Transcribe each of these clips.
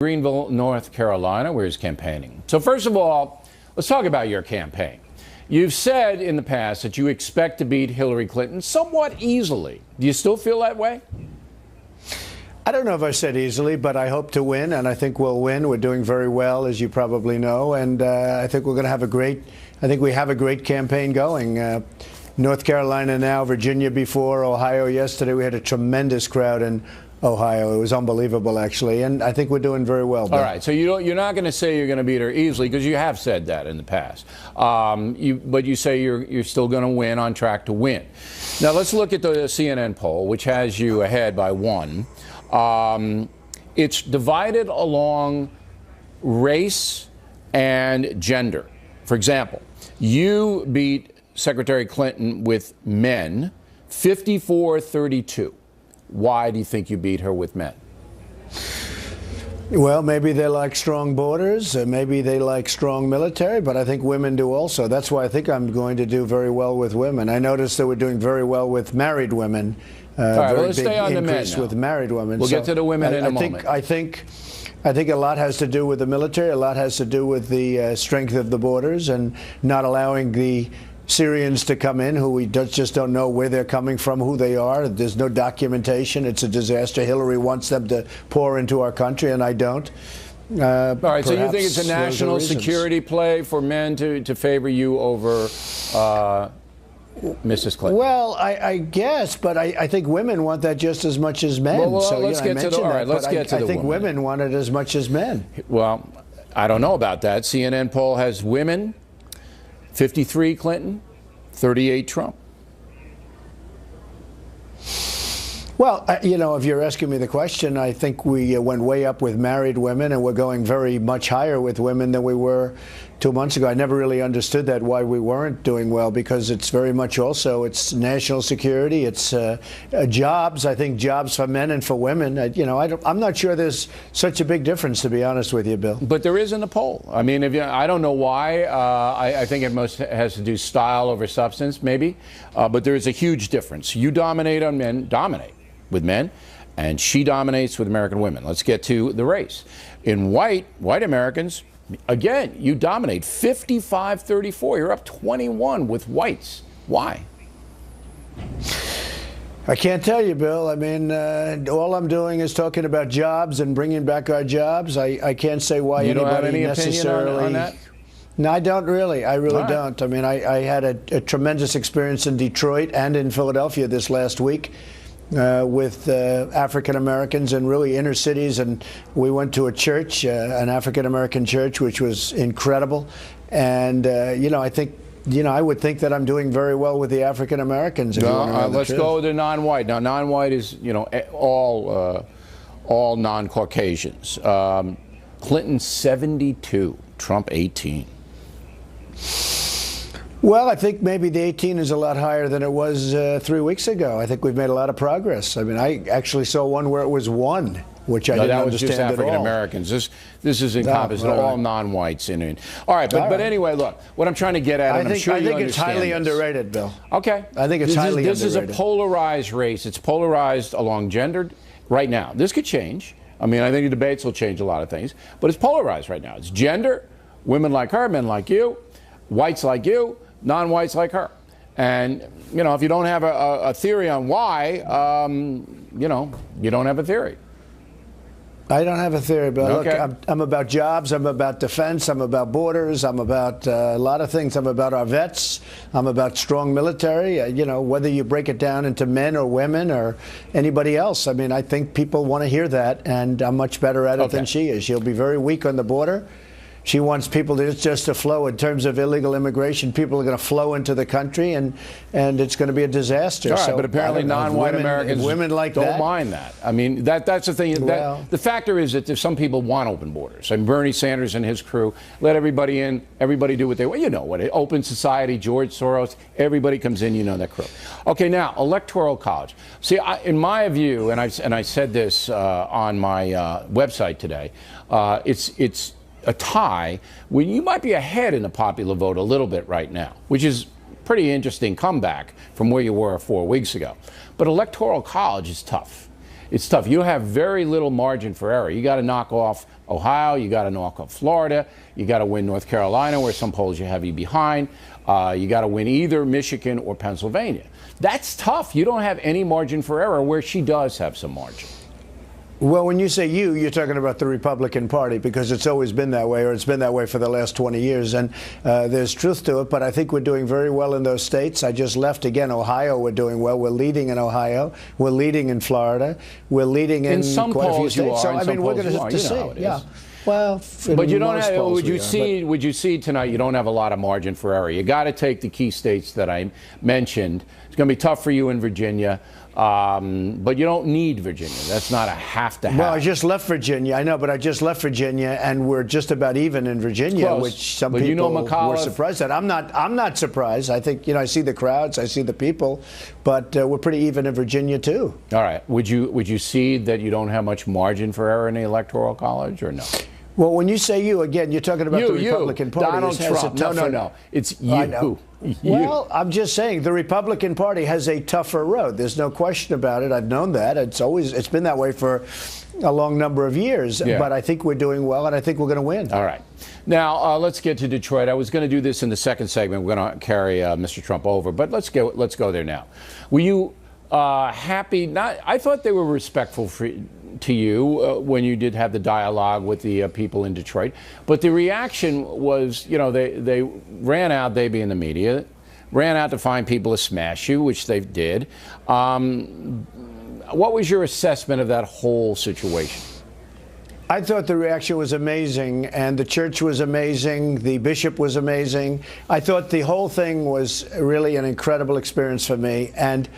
Greenville, North Carolina, where he's campaigning. So first of all, let's talk about your campaign. You've said in the past that you expect to beat Hillary Clinton somewhat easily. Do you still feel that way? I don't know if I said easily, but I hope to win, and I think we'll win. We're doing very well, as you probably know, and I think we're going to have we have a great campaign going. North Carolina now, Virginia before, Ohio yesterday. We had a tremendous crowd in Ohio. It was unbelievable, actually, and I think we're doing very well. All right, so you're not going to say you're going to beat her easily, because you have said that in the past. But you say you're still going to win, on track to win. Now let's look at the CNN poll, which has you ahead by 1. It's divided along race and gender. For example, you beat Secretary Clinton with men, 54-32. Why do you think you beat her with men? Well, maybe they like strong borders, maybe they like strong military, but I think women do also. That's why I think I'm going to do very well with women. I noticed that we're doing very well with married women. All right, well, let's stay on the men now. With married women. We'll get to the women in a moment. I think a lot has to do with the military. A lot has to do with the strength of the borders and not allowing the Syrians to come in, who we just don't know where they're coming from, who they are. There's no documentation. It's a disaster. Hillary wants them to pour into our country, and I don't. All right, so you think it's a national security play for men to favor you over Mrs. Clinton? Well, I guess, but I think women want that just as much as men. Well, so, let's get to the. All right, let's get to the. I think women want it as much as men. Well, I don't know about that. CNN poll has women 53 Clinton, 38 Trump. Well, you know, if you're asking me the question, I think we went way up with married women, and we're going very much higher with women than we were 2 months ago. I never really understood that, why we weren't doing well, because it's very much also, it's national security, it's jobs. I think jobs for men and for women. I'm not sure there's such a big difference, to be honest with you, Bill. But there is in the poll. I mean, I don't know why. I think it most has to do style over substance, maybe. But there is a huge difference. You dominate on men, dominate with men, and she dominates with American women. Let's get to the race. In white Americans, again, you dominate 55-34. You're up 21 with whites. Why? I can't tell you, Bill. I mean, all I'm doing is talking about jobs and bringing back our jobs. I can't say why you don't anybody have any necessarily. Opinion on that? No, I don't really. I really right. don't. I mean, I had a tremendous experience in Detroit and in Philadelphia this last week. With African Americans in really inner cities, and we went to a church, an African American church, which was incredible. And I think, I would think that I'm doing very well with the African Americans. Let's go to non-white. Now, non-white is all non-Caucasians. Clinton 72, Trump 18. Well, I think maybe the 18 is a lot higher than it was 3 weeks ago. I think we've made a lot of progress. I mean, I actually saw one where it was 1, which I didn't understand at all. That was just African Americans. This is encompassing all non-whites in it. All right, but anyway, look, what I'm trying to get at, and I'm sure you understand it's highly underrated, Bill. Okay. I think it's highly underrated. This is a polarized race. It's polarized along gender right now. This could change. I mean, I think the debates will change a lot of things, but it's polarized right now. It's gender, women like her, men like you, whites like you, non-whites like her. And, if you don't have a theory on why, you don't have a theory. I don't have a theory, but okay. Look, I'm about jobs, I'm about defense, I'm about borders, I'm about a lot of things. I'm about our vets, I'm about strong military, whether you break it down into men or women or anybody else. I mean, I think people want to hear that, and I'm much better at it than she is. She'll be very weak on the border. She wants people just to flow. In terms of illegal immigration, people are going to flow into the country, and it's going to be a disaster. All right, but apparently non-white Americans don't mind that. I mean, that's the thing. The factor is that some people want open borders. And Bernie Sanders and his crew let everybody in, everybody do what they want. You know what? Open society, George Soros, everybody comes in. You know that crew. Okay, now electoral college. See, in my view, and I said this on my website today, it's a tie when you might be ahead in the popular vote a little bit right now, which is pretty interesting comeback from where you were 4 weeks ago. But electoral college is tough. it's tough. You have very little margin for error. You got to knock off Ohio, you got to knock off Florida, you got to win North Carolina, where some polls you have you behind. You got to win either Michigan or Pennsylvania. That's tough. You don't have any margin for error, where she does have some margin. Well, when you say you're talking about the Republican Party, because it's always been that way, or it's been that way for the last 20 years. And there's truth to it, but I think we're doing very well in those states. I just left again Ohio. We're doing well. We're leading in Ohio. We're leading in Florida. We're leading in some quite polls a few states. You are, So I mean, we're going to have to see. Yeah. Well, but you don't have. Would you see tonight? You don't have a lot of margin for error. You got to take the key states that I mentioned. It's going to be tough for you in Virginia. But you don't need Virginia. That's not a have-to-have. Well, I just left Virginia. I know, but I just left Virginia, and we're just about even in Virginia, Close. Which some people were surprised at. I'm not surprised. I think, I see the crowds, I see the people, but we're pretty even in Virginia too. All right. Would you cede that you don't have much margin for error in the Electoral College, or no? Well, when you say you, again, you're talking about the Republican Party. Donald Trump. No. It's you. I know. Well, I'm just saying the Republican Party has a tougher road. There's no question about it. I've known that. It's been that way for a long number of years. Yeah. But I think we're doing well, and I think we're going to win. All right. Now, let's get to Detroit. I was going to do this in the second segment. We're going to carry Mr. Trump over, but let's go there now. Were you happy? I thought they were respectful to you when you did have the dialogue with the people in Detroit, but the reaction was, they ran out, they being the media, ran out to find people to smash you, which they did. What was your assessment of that whole situation? I thought the reaction was amazing, and the church was amazing, the bishop was amazing. I thought the whole thing was really an incredible experience for me, and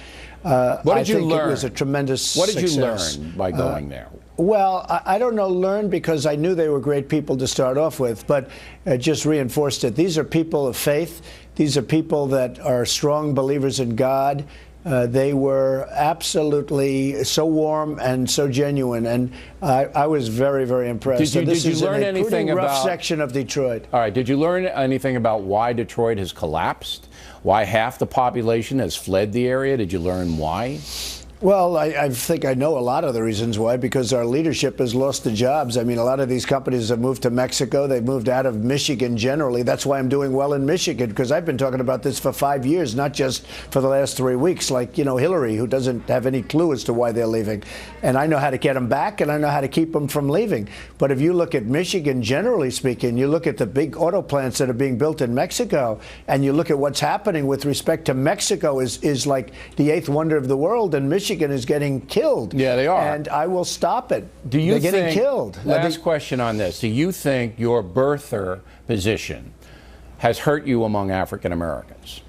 what did you learn? It was a tremendous What did you success. learn by going there? Well, I don't know, learn, because I knew they were great people to start off with, but it just reinforced it. These are people of faith. These are people that are strong believers in God. They were absolutely so warm and so genuine, and I was very, very impressed. Did you learn anything about rough section of Detroit? All right. Did you learn anything about why Detroit has collapsed? Why half the population has fled the area? Did you learn why? Well, I think I know a lot of the reasons why, because our leadership has lost the jobs. I mean, a lot of these companies have moved to Mexico. They've moved out of Michigan generally. That's why I'm doing well in Michigan, because I've been talking about this for 5 years, not just for the last 3 weeks, like, Hillary, who doesn't have any clue as to why they're leaving. And I know how to get them back, and I know how to keep them from leaving. But if you look at Michigan, generally speaking, you look at the big auto plants that are being built in Mexico, and you look at what's happening with respect to Mexico is like the eighth wonder of the world, and Michigan is getting killed. Yeah, they are. And I will stop it. They're getting killed. Last question on this. Do you think your birther position has hurt you among African Americans?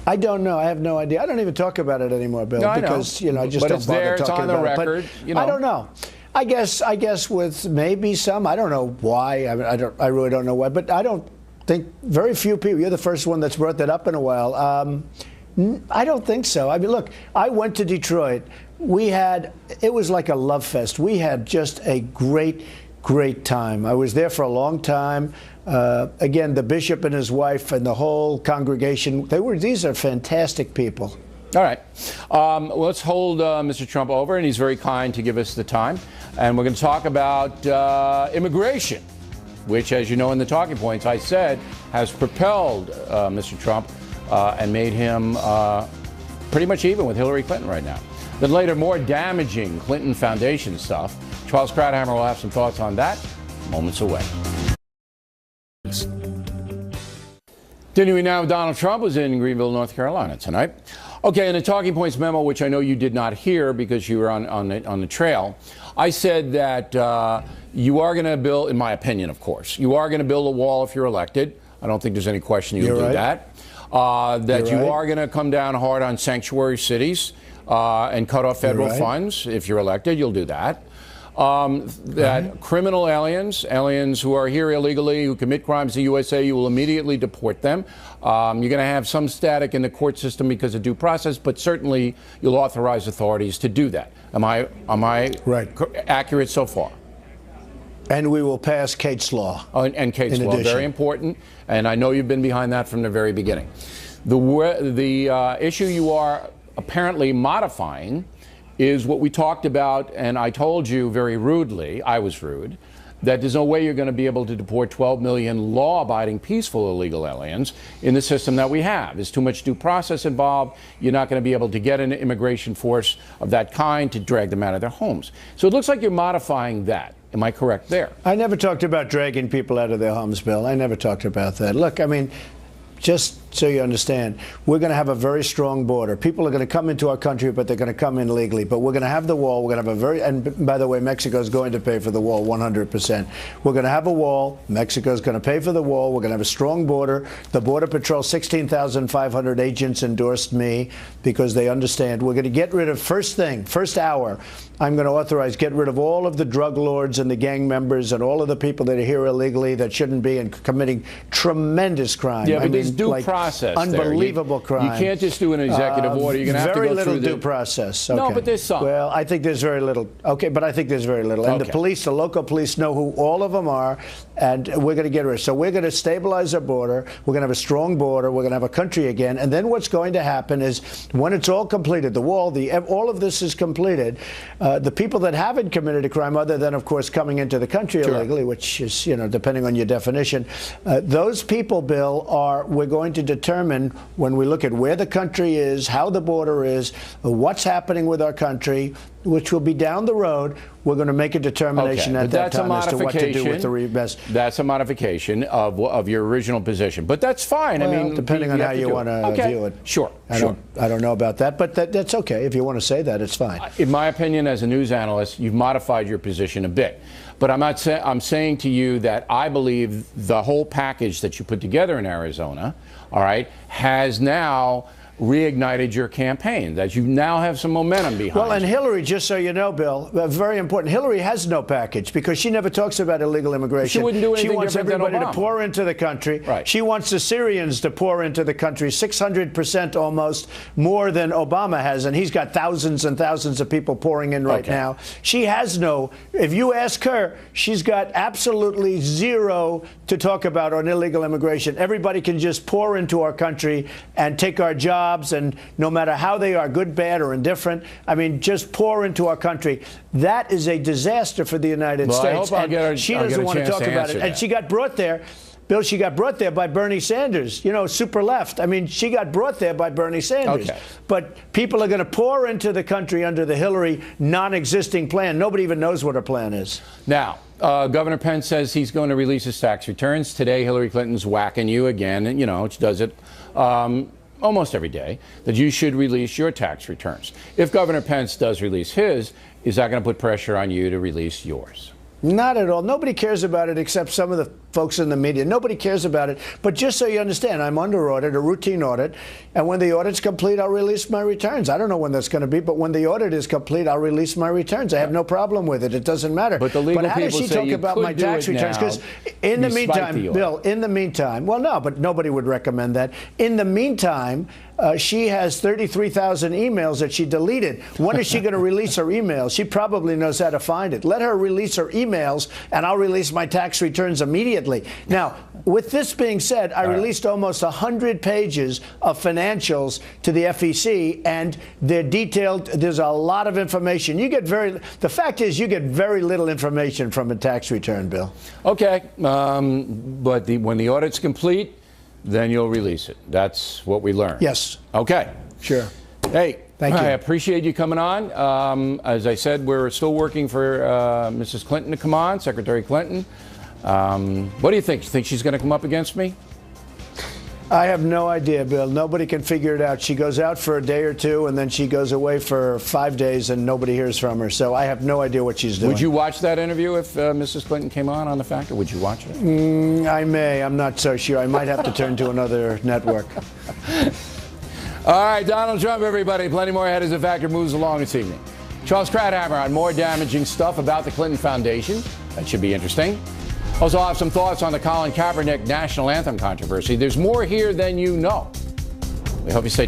I don't know. I have no idea. I don't even talk about it anymore, Bill, because I just don't bother talking about it. But I don't know. I guess with maybe some. I don't know why. I really don't know why. But I don't think very few people. You're the first one that's brought that up in a while. I don't think so. I mean, look, I went to Detroit. It was like a love fest. We had just a great, great time. I was there for a long time. Again, the bishop and his wife and the whole congregation, these are fantastic people. All right. Let's hold Mr. Trump over, and he's very kind to give us the time. And we're going to talk about immigration, which, as you know in the talking points, I said, has propelled Mr. Trump and made him pretty much even with Hillary Clinton right now. Then later, more damaging Clinton Foundation stuff. Charles Krauthammer will have some thoughts on that moments away. Continuing now, Donald Trump was in Greenville, North Carolina tonight. Okay, in the talking points memo, which I know you did not hear because you were on the trail, I said that you are going to build, in my opinion, of course, you are going to build a wall if you're elected. I don't think there's any question you'll do that. That you are going to come down hard on sanctuary cities and cut off federal funds. If you're elected, you'll do that. That criminal aliens who are here illegally, who commit crimes in the USA, you will immediately deport them. You're going to have some static in the court system because of due process, but certainly you'll authorize authorities to do that. Am I accurate so far? And we will pass Kate's Law. And Kate's Law, very important. And I know you've been behind that from the very beginning. The issue you are apparently modifying is what we talked about, and I told you very rudely, I was rude, that there's no way you're going to be able to deport 12 million law-abiding, peaceful illegal aliens in the system that we have. There's too much due process involved. You're not going to be able to get an immigration force of that kind to drag them out of their homes. So it looks like you're modifying that. Am I correct there? I never talked about dragging people out of their homes, Bill. I never talked about that. Look, I mean, just so you understand, we're going to have a very strong border. People are going to come into our country, but they're going to come in legally. But we're going to have the wall. We're going to have a very, and by the way, Mexico's going to pay for the wall 100%. We're going to have a wall. Mexico's going to pay for the wall. We're going to have a strong border. The Border Patrol, 16,500 agents endorsed me because they understand. We're going to get rid of, first hour, I'm going to authorize get rid of all of the drug lords and the gang members and all of the people that are here illegally that shouldn't be and committing tremendous crime. Yeah, but there's due process. Unbelievable crime. You can't just do an executive order. You're going to have to go through very little due process. Okay. No, but there's some. Well, I think there's very little. Okay, but I think there's very little. And the police, the local police, know who all of them are, and we're going to get rid. So we're going to stabilize our border. We're going to have a strong border. We're going to have a country again. And then what's going to happen is when it's all completed, the wall, all of this is completed, the people that haven't committed a crime, other than, of course, coming into the country illegally, which is, you know, depending on your definition, those people, Bill, we're going to determine when we look at where the country is, how the border is, what's happening with our country, which will be down the road. We're going to make a determination at that time as to what to do with the best. That's a modification of your original position, but that's fine. Well, I mean, depending on how you want to view it. Sure. I don't know about that, but that's okay. If you want to say that, it's fine. In my opinion, as a news analyst, you've modified your position a bit. But I'm saying to you that I believe the whole package that you put together in Arizona, all right, has now reignited your campaign, that you now have some momentum behind. Well, and Hillary, just so you know, Bill, very important, Hillary has no package because she never talks about illegal immigration. She wouldn't do anything different than Obama. She wants everybody to pour into the country. Right. She wants the Syrians to pour into the country, 600% almost more than Obama has, and he's got thousands and thousands of people pouring in right now. She has no, if you ask her, she's got absolutely zero to talk about on illegal immigration. Everybody can just pour into our country and take our jobs, and no matter how they are, good, bad, or indifferent, I mean, just pour into our country. That is a disaster for the United States. She doesn't want to talk about it. And she got brought there. Bill, she got brought there by Bernie Sanders, you know, super left. I mean, she got brought there by Bernie Sanders. But people are going to pour into the country under the Hillary non-existing plan. Nobody even knows what her plan is. Now, Governor Pence says he's going to release his tax returns. Today, Hillary Clinton's whacking you again, and, you know, she does it almost every day, that you should release your tax returns. If Governor Pence does release his, is that going to put pressure on you to release yours? Not at all. Nobody cares about it except some of the folks in the media. Nobody cares about it. But just so you understand, I'm under audit, a routine audit, and when the audit's complete, I'll release my returns. I don't know when that's going to be, but when the audit is complete, I'll release my returns. I have no problem with it. It doesn't matter. But the legal how does people she say talk you about could my do tax it returns? now, Because in the meantime, Bill, in the meantime, well, no, but nobody would recommend that. In the meantime, she has 33,000 emails that she deleted. When is she going to release her emails? She probably knows how to find it. Let her release her emails, and I'll release my tax returns immediately. Now, with this being said, I released almost 100 pages of financials to the FEC, and they're detailed. There's a lot of information. The fact is, you get very little information from a tax return, Bill. Okay, but when the audit's complete, then you'll release it. That's what we learned. Yes. Okay. Sure. Hey, thank you. I appreciate you coming on. As I said, we're still working for Mrs. Clinton to come on, Secretary Clinton. What do you think? You think she's going to come up against me? I have no idea, Bill. Nobody can figure it out. She goes out for a day or two, and then she goes away for 5 days, and nobody hears from her. So I have no idea what she's doing. Would you watch that interview if Mrs. Clinton came on The Factor? Would you watch it? I may. I'm not so sure. I might have to turn to another network. All right, Donald Trump, everybody. Plenty more ahead as The Factor moves along this evening. Charles Krauthammer on more damaging stuff about the Clinton Foundation. That should be interesting. Also, I'll have some thoughts on the Colin Kaepernick national anthem controversy. There's more here than you know. We hope you stay tuned.